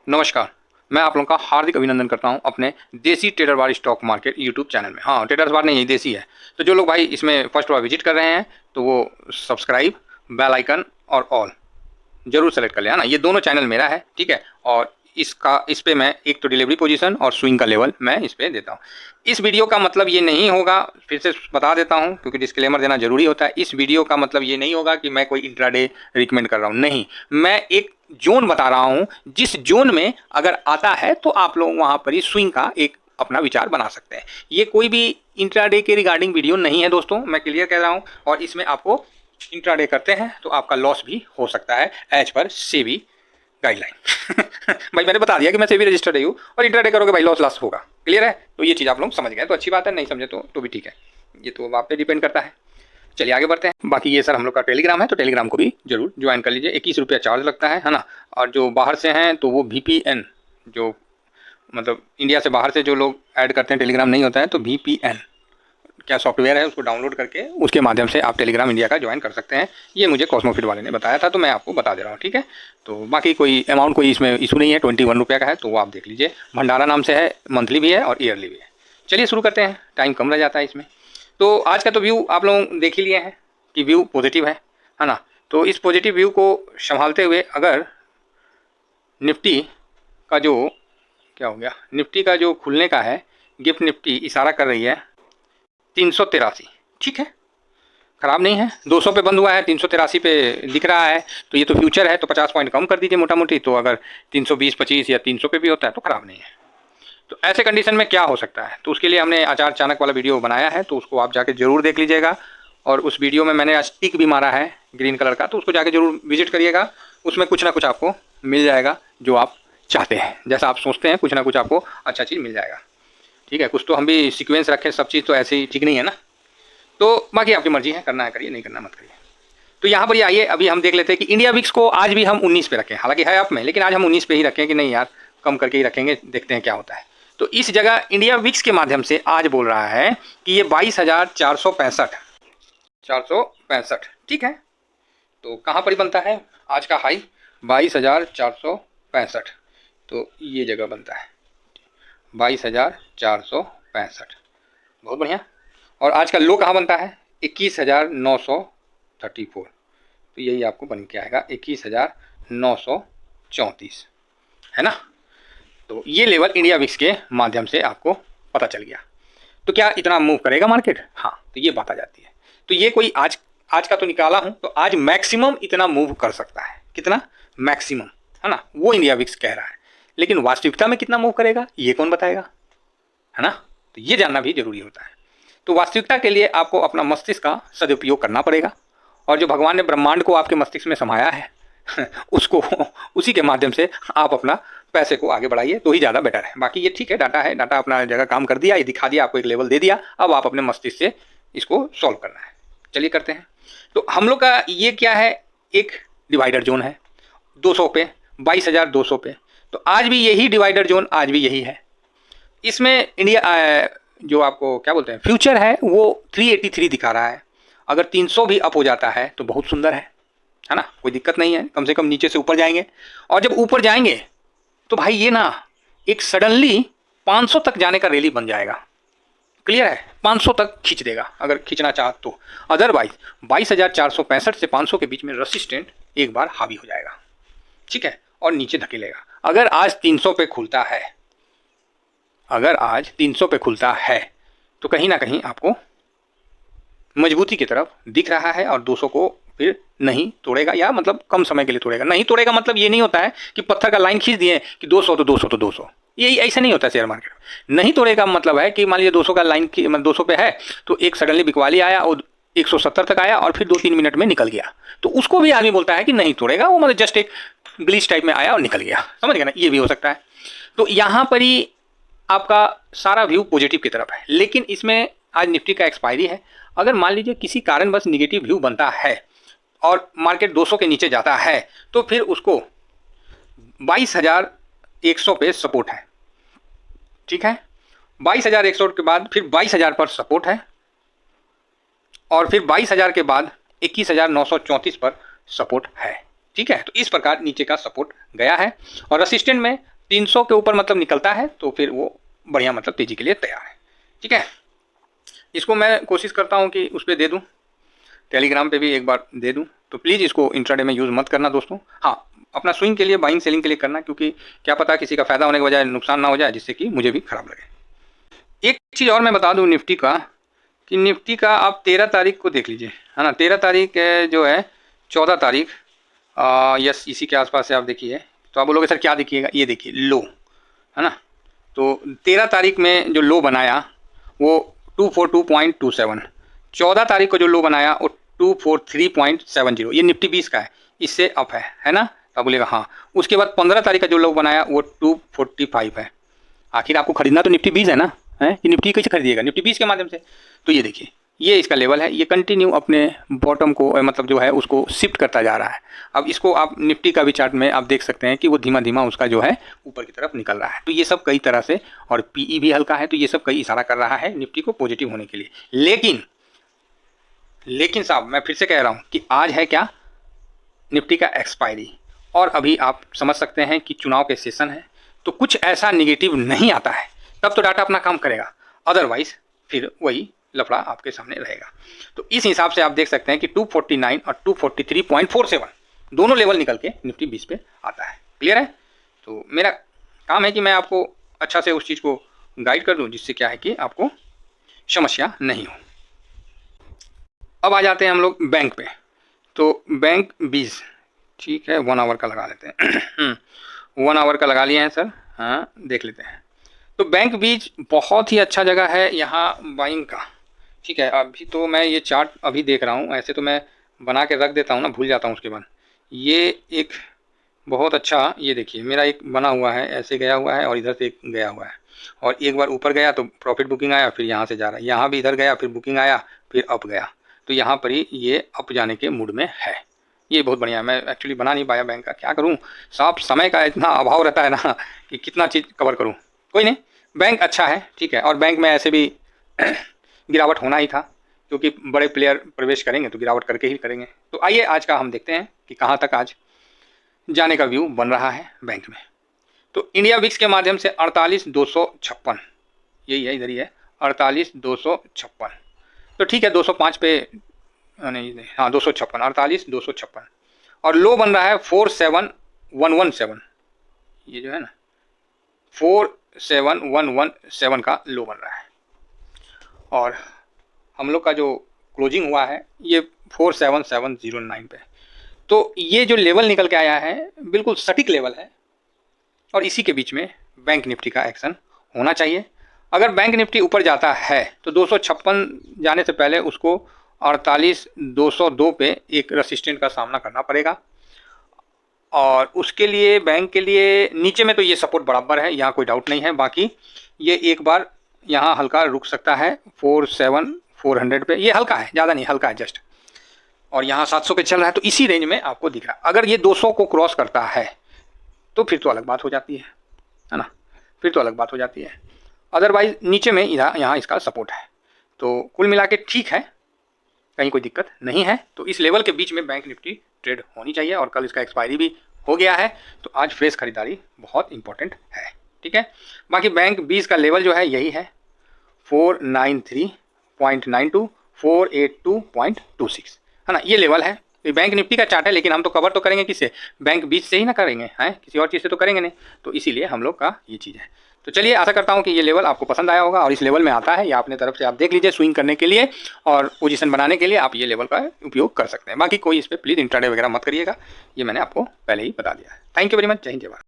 नमस्कार। मैं आप लोगों का हार्दिक अभिनंदन करता हूं अपने देसी ट्रेडर बार स्टॉक मार्केट यूट्यूब चैनल में। हाँ, ट्रेडर्स बार नहीं, यही देसी है। तो जो लोग भाई इसमें फर्स्ट बार विजिट कर रहे हैं तो वो सब्सक्राइब, बेल आइकन और ऑल जरूर सेलेक्ट कर लें, है ना। ये दोनों चैनल मेरा है, ठीक है। और इस पे मैं एक तो डिलीवरी पोजीशन और स्विंग का लेवल मैं इस पे देता हूँ। इस वीडियो का मतलब ये नहीं होगा, फिर से बता देता हूँ क्योंकि डिस्क्लेमर देना जरूरी होता है। इस वीडियो का मतलब ये नहीं होगा कि मैं कोई इंट्राडे रिकमेंड कर रहा हूँ, नहीं। मैं एक जोन बता रहा हूँ, जिस जोन में अगर आता है तो आप लोग वहाँ पर ही स्विंग का एक अपना विचार बना सकते हैं। ये कोई भी इंट्राडे के रिगार्डिंग वीडियो नहीं है दोस्तों, मैं क्लियर कह रहा हूँ। और इसमें आपको इंट्राडे करते हैं तो आपका लॉस भी हो सकता है एज पर सेबी गाइडलाइन। भाई मैंने बता दिया कि मैं सेबी रजिस्टर्ड हूँ और इंट्राडे करोगे भाई लॉस होगा। क्लियर है? तो ये चीज़ आप लोग समझ गए तो अच्छी बात है, नहीं समझे तो भी ठीक है, ये तो आप पे डिपेंड करता है। चलिए आगे बढ़ते हैं। बाकी ये सर हम लोग का टेलीग्राम है, तो टेलीग्राम को भी जरूर ज्वाइन कर लीजिए। 21 रुपया चार्ज लगता है ना। और जो बाहर से हैं तो वो VPN, जो मतलब इंडिया से बाहर से जो लोग ऐड करते हैं, टेलीग्राम नहीं होता है तो VPN क्या सॉफ्टवेयर है उसको डाउनलोड करके उसके माध्यम से आप टेलीग्राम इंडिया का ज्वाइन कर सकते हैं। ये मुझे कॉस्मोफिट वाले ने बताया था तो मैं आपको बता दे रहा हूँ, ठीक है। तो बाकी कोई अमाउंट कोई इसमें इशू नहीं है, 21 रुपये का है तो वो आप देख लीजिए। भंडारा नाम से है, मंथली भी है और ईयरली भी है। चलिए शुरू करते हैं, टाइम कम रह जाता है इसमें। तो आज का तो व्यू आप लोग देख ही लिए हैं कि व्यू पॉजिटिव है ना। तो इस पॉजिटिव व्यू को संभालते हुए अगर निफ्टी का जो क्या हो गया, निफ्टी का जो खुलने का है, गिफ्ट निफ्टी इशारा कर रही है 383, ठीक है, खराब नहीं है। 200 पे बंद हुआ है, 383 पे दिख रहा है, तो ये तो फ्यूचर है तो 50 पॉइंट कम कर दीजिए मोटा मोटी। तो अगर 320, 25 या 300 पे भी होता है तो खराब नहीं है। तो ऐसे कंडीशन में क्या हो सकता है, तो उसके लिए हमने आचार चाणक वाला वीडियो बनाया है, तो उसको आप जाके जरूर देख लीजिएगा। और उस वीडियो में मैंने आज टिक भी मारा है ग्रीन कलर का, तो उसको जाके जरूर विजिट करिएगा। उसमें कुछ ना कुछ आपको मिल जाएगा जो आप चाहते हैं, जैसा आप सोचते हैं कुछ ना कुछ आपको अच्छा चीज़ मिल जाएगा, ठीक है। कुछ तो हम भी सीक्वेंस रखें, सब चीज़ तो ऐसे ही ठीक नहीं है ना। तो बाकी आपकी मर्जी है, करना है करिए, नहीं करना मत करिए। तो यहाँ पर ये आइए, अभी हम देख लेते हैं कि इंडिया विक्स को आज भी हम 19 पे रखें, हालांकि है अप में, लेकिन आज हम 19 पे ही रखें कि नहीं यार, कम करके ही रखेंगे, देखते हैं क्या होता है। तो इस जगह इंडिया विक्स के माध्यम से आज बोल रहा है कि ये 22,465, ठीक है। तो कहाँ पर बनता है आज का हाई? 22,465, तो ये जगह बनता है 22,465, बहुत बढ़िया। और आज का लो कहाँ बनता है? 21,934, तो यही आपको बन के आएगा 21,934, है ना। तो ये लेवल इंडिया विक्स के माध्यम से आपको पता चल गया। तो क्या इतना मूव करेगा मार्केट? हाँ, तो ये बात आ जाती है। तो ये कोई आज का तो निकाला हूं, तो आज मैक्सिमम इतना मूव कर सकता है। कितना? मैक्सिमम, है ना, वो इंडिया विक्स कह रहा है। लेकिन वास्तविकता में कितना मूव करेगा ये कौन बताएगा, है ना। तो ये जानना भी जरूरी होता है। तो वास्तविकता के लिए आपको अपना मस्तिष्क का सदुपयोग करना पड़ेगा, और जो भगवान ने ब्रह्मांड को आपके मस्तिष्क में समाया है उसको उसी के माध्यम से आप अपना पैसे को आगे बढ़ाइए तो ही ज़्यादा बेटर है। बाकी ये ठीक है, डाटा है, डाटा अपना जगह काम कर दिया, ये दिखा दिया आपको, एक लेवल दे दिया, अब आप अपने मस्तिष्क से इसको सॉल्व करना है। चलिए करते हैं। तो हम लोग का ये क्या है, एक डिवाइडर जोन है 200 पे, 22,200 पे। तो आज भी यही डिवाइडर जोन, आज भी यही है। इसमें इंडिया जो आपको क्या बोलते हैं फ्यूचर है, वो 383 दिखा रहा है। अगर 300 भी अप हो जाता है तो बहुत सुंदर है ना, कोई दिक्कत नहीं है, कम से कम नीचे से ऊपर जाएंगे। और जब ऊपर जाएंगे तो भाई ये ना एक सडनली 500 तक जाने का रैली बन जाएगा। क्लियर है? 500 तक खींच देगा अगर खींचना चाह तो। अदरवाइज 22,465 से 500 के बीच में रेसिस्टेंट एक बार हावी हो जाएगा, ठीक है, और नीचे धकेलेगा। अगर आज 300 पे खुलता है, अगर आज 300 पे खुलता है तो कहीं ना कहीं आपको मजबूती की तरफ दिख रहा है, और 200 को फिर नहीं तोड़ेगा, या मतलब कम समय के लिए तोड़ेगा। नहीं तोड़ेगा मतलब ये नहीं होता है कि पत्थर का लाइन खींच दिए कि 200 तो 200 तो 200, ये ऐसा नहीं होता शेयर मार्केट में। नहीं तोड़ेगा मतलब है कि मान लीजिए 200 का लाइन 200 पे है तो एक सडनली बिकवाली आया और 170 तक आया और फिर 2-3 मिनट में निकल गया, तो उसको भी आदमी बोलता है कि नहीं तोड़ेगा, वो मतलब जस्ट एक ग्लिच टाइप में आया और निकल गया, समझ गया ना, ये भी हो सकता है। तो यहाँ पर ही आपका सारा व्यू पॉजिटिव की तरफ है। लेकिन इसमें आज निफ्टी का एक्सपायरी है, अगर मान लीजिए किसी कारण बस निगेटिव व्यू बनता है और मार्केट 200 के नीचे जाता है तो फिर उसको 22,100 पे सपोर्ट है, ठीक है। 22,100 के बाद फिर 22,000 पर सपोर्ट है, और फिर 22,000 के बाद 21,934 पर सपोर्ट है, ठीक है। तो इस प्रकार नीचे का सपोर्ट गया है, और रेसिस्टेंट में 300 के ऊपर मतलब निकलता है तो फिर वो बढ़िया मतलब तेज़ी के लिए तैयार है। ठीक है, इसको मैं कोशिश करता हूँ कि उस पर दे दूँ, टेलीग्राम पे भी एक बार दे दूँ। तो प्लीज़ इसको इंट्राडे में यूज़ मत करना दोस्तों। हाँ, अपना स्विंग के लिए, बाइंग सेलिंग के लिए करना, क्योंकि क्या पता किसी का फ़ायदा होने के बजाय नुकसान ना हो जाए, जिससे कि मुझे भी खराब लगे। एक चीज़ और मैं बता दूँ निफ्टी का, कि निफ्टी का आप 13 तारीख को देख लीजिए, है ना। 13 तारीख जो है 14 तारीख, यस इसी के आसपास से आप देखिए। तो आप बोलोगे सर क्या देखिएगा, ये देखिए लो, है ना। तो 13 तारीख में जो लो बनाया वो 242.27, 14 तारीख को जो लो बनाया वो 243.70, ये निफ्टी 20 का है, इससे अप है ना। तो आप बोलेगा हाँ। उसके बाद 15 तारीख का जो लो बनाया वो 245 है। आखिर आपको खरीदना तो निफ्टी 20 है ना, है कि निफ्टी कैसे खरीदिएगा, निफ्टी 20 के माध्यम से। तो ये देखिए, ये इसका लेवल है, ये कंटिन्यू अपने बॉटम को मतलब जो है उसको शिफ्ट करता जा रहा है। अब इसको आप निफ्टी का भी चार्ट में आप देख सकते हैं कि वो धीमा धीमा उसका जो है ऊपर की तरफ निकल रहा है। तो ये सब कई तरह से, और पीई भी हल्का है, तो ये सब कई इशारा कर रहा है निफ्टी को पॉजिटिव होने के लिए। लेकिन साहब मैं फिर से कह रहा हूँ कि आज है क्या, निफ्टी का एक्सपायरी, और अभी आप समझ सकते हैं कि चुनाव के सेशन है, तो कुछ ऐसा निगेटिव नहीं आता है तब तो डाटा अपना काम करेगा, अदरवाइज फिर वही लफड़ा आपके सामने रहेगा। तो इस हिसाब से आप देख सकते हैं कि 249 और 243.47 दोनों लेवल निकल के निफ्टी 20 पे आता है। क्लियर है। तो मेरा काम है कि मैं आपको अच्छा से उस चीज़ को गाइड कर दूं, जिससे क्या है कि आपको समस्या नहीं हो। अब आ जाते हैं हम लोग बैंक पे। तो बैंक 20, ठीक है, 1 आवर का लगा लेते हैं 1 आवर का लगा लिए हैं सर, हाँ देख लेते हैं। तो बैंक 20 बहुत ही अच्छा जगह है यहाँ बाइंग का। ठीक है, अभी तो मैं ये चार्ट अभी देख रहा हूँ, ऐसे तो मैं बना के रख देता हूँ ना, भूल जाता हूँ उसके बाद। ये एक बहुत अच्छा, ये देखिए मेरा एक बना हुआ है, ऐसे गया हुआ है और इधर से एक गया हुआ है, और एक बार ऊपर गया तो प्रॉफिट बुकिंग आया, फिर यहाँ से जा रहा है, यहाँ भी इधर गया फिर बुकिंग आया, फिर अप गया। तो यहाँ पर ही ये अप जाने के मूड में है। ये बहुत बढ़िया है। मैं एक्चुअली बना नहीं पाया बैंक का, क्या करूँ साहब, समय का इतना अभाव रहता है ना कि कितना चीज़ कवर करूँ। कोई नहीं, बैंक अच्छा है, ठीक है। और बैंक में ऐसे भी गिरावट होना ही था, क्योंकि बड़े प्लेयर प्रवेश करेंगे तो गिरावट करके ही करेंगे। तो आइए आज का हम देखते हैं कि कहाँ तक आज जाने का व्यू बन रहा है बैंक में। तो इंडिया विक्स के माध्यम से 48,256, यही है, इधर ही है 48,256। तो ठीक है, 205 पे नहीं, हाँ 256, 48,256, और लो बन रहा है 47,117, ये जो है ना 47,117 का लो बन रहा है। और हम लोग का जो क्लोजिंग हुआ है ये 47,709 पे। तो ये जो लेवल निकल के आया है बिल्कुल सटीक लेवल है, और इसी के बीच में बैंक निफ्टी का एक्शन होना चाहिए। अगर बैंक निफ्टी ऊपर जाता है तो 256 जाने से पहले उसको 48,202 पे एक रेसिस्टेंट का सामना करना पड़ेगा, और उसके लिए बैंक के लिए नीचे में तो ये सपोर्ट बराबर है, यहाँ कोई डाउट नहीं है। बाकी ये एक बार यहाँ हल्का रुक सकता है 47,400 पे, ये हल्का है, ज़्यादा नहीं, हल्का है जस्ट, और यहाँ 700 पे चल रहा है, तो इसी रेंज में आपको दिख रहा है। अगर ये 200 को क्रॉस करता है तो फिर तो अलग बात हो जाती है ना, फिर तो अलग बात हो जाती है। अदरवाइज नीचे में इधर यहाँ इसका सपोर्ट है। तो कुल मिला के ठीक है, कहीं कोई दिक्कत नहीं है। तो इस लेवल के बीच में बैंक निफ्टी ट्रेड होनी चाहिए, और कल इसका एक्सपायरी भी हो गया है, तो आज फ्रेश खरीदारी बहुत इंपॉर्टेंट है। ठीक है, बाकी बैंक 20 का लेवल जो है यही है 493.92, 482.26, है ना, ये लेवल है। ये बैंक निफ्टी का चार्ट है, लेकिन हम तो कवर तो करेंगे किससे, बैंक 20 से ही ना करेंगे, हैं किसी और चीज़ से तो करेंगे नहीं। तो इसीलिए हम लोग का ये चीज़ है। तो चलिए, आशा करता हूँ कि ये लेवल आपको पसंद आया होगा, और इस लेवल में आता है या अपने तरफ से आप देख लीजिए, स्विंग करने के लिए और पोजीशन बनाने के लिए आप ये लेवल का उपयोग कर सकते हैं। बाकी कोई इस पर प्लीज़ इंट्राडे वगैरह मत करिएगा, ये मैंने आपको पहले ही बता दिया है। थैंक यू वेरी मच, जय हिंद जय भारत।